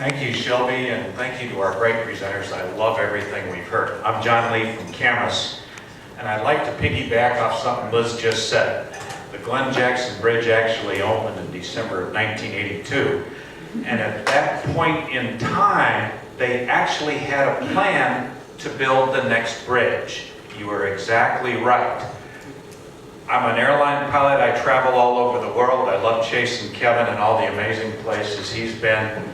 Thank you, Shelby, and thank you to our great presenters. I love everything we've heard. I'm John Lee from Camas, and I'd like to piggyback off something Liz just said. The Glenn Jackson Bridge actually opened in December of 1982, and at that point in time, they actually had a plan to build the next bridge. You were exactly right. I'm an airline pilot. I travel all over the world. I love chasing Kevin and all the amazing places he's been.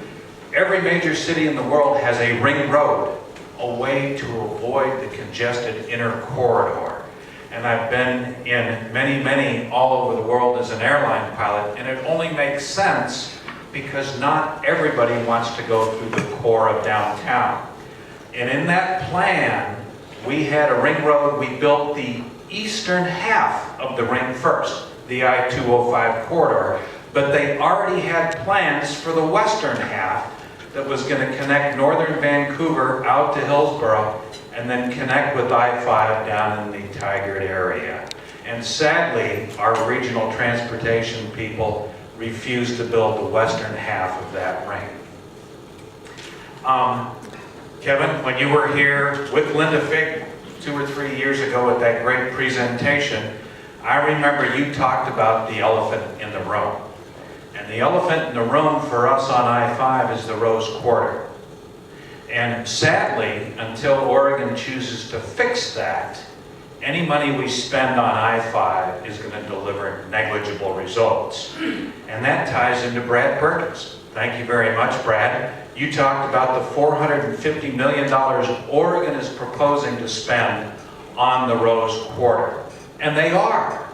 Every major city in the world has a ring road, a way to avoid the congested inner corridor. And I've been in many all over the world as an airline pilot, and it only makes sense because not everybody wants to go through the core of downtown. And in that plan, we had a ring road. We built the eastern half of the ring first, the I-205 corridor, but they already had plans for the western half that was going to connect northern Vancouver out to Hillsborough and then connect with I-5 down in the Tigard area. And sadly, our regional transportation people refused to build the western half of that ring. Kevin, when you were here with Linda Fig 2 or 3 years ago at that great presentation, I remember you talked about the elephant in the room. And the elephant in the room for us on I-5 is the Rose Quarter. And sadly, until Oregon chooses to fix that, any money we spend on I-5 is going to deliver negligible results. And that ties into Brad Perkins. Thank you very much, Brad. You talked about the $450 million Oregon is proposing to spend on the Rose Quarter. And they are.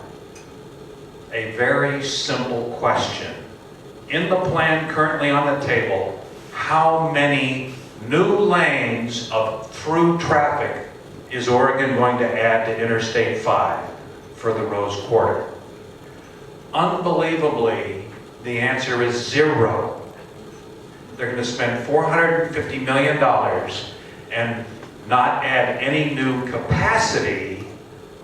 A very simple question. In the plan currently on the table, how many new lanes of through traffic is Oregon going to add to Interstate 5 for the Rose Quarter? Unbelievably, the answer is 0. They're going to spend $450 million and not add any new capacity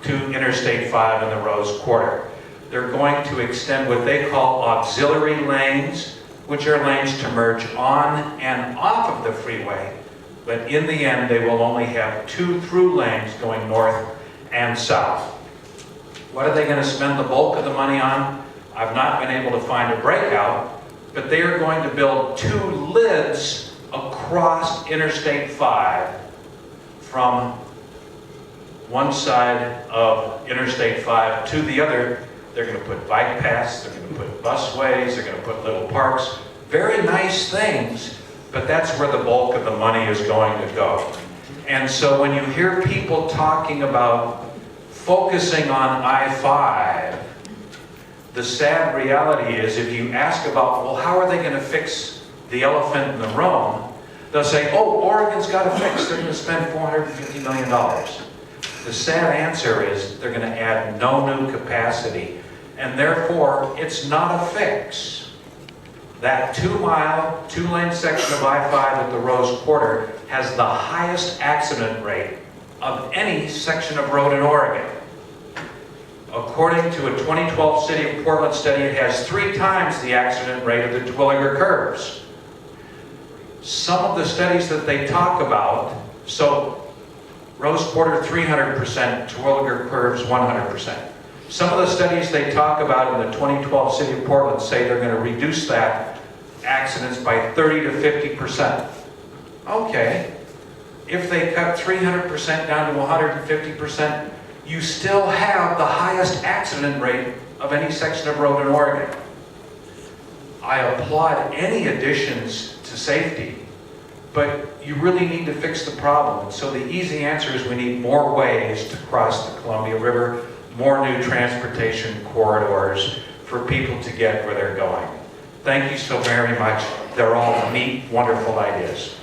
to Interstate 5 and the Rose Quarter. They're going to extend what they call auxiliary lanes, which are lanes to merge on and off of the freeway. But in the end, they will only have 2 through lanes going north and south. What are they going to spend the bulk of the money on? I've not been able to find a breakout, but they are going to build 2 lids across Interstate 5 from one side of Interstate 5 to the other. They're going to put bike paths, they're going to put busways, they're going to put little parks. Very nice things, but that's where the bulk of the money is going to go. And so when you hear people talking about focusing on I-5, the sad reality is if you ask about, well, how are they going to fix the elephant in the room? They'll say, oh, Oregon's got to fix, they're going to spend $450 million. The sad answer is they're going to add no new capacity, and therefore it's not a fix. That 2-mile, 2-lane section of I-5 at the Rose Quarter has the highest accident rate of any section of road in Oregon. According to a 2012 City of Portland study, it has 3 times the accident rate of the Twilliger curves. Some of the studies that they talk about, so Rose Quarter 300%, Terwilliger curves 100%. Some of the studies they talk about in the 2012 City of Portland say they're going to reduce that accidents by 30 to 50%. Okay, if they cut 300% down to 150%, you still have the highest accident rate of any section of road in Oregon. I applaud any additions to safety, but you really need to fix the problem. So the easy answer is we need more ways to cross the Columbia River, more new transportation corridors for people to get where they're going. Thank you so very much. They're all neat, wonderful ideas.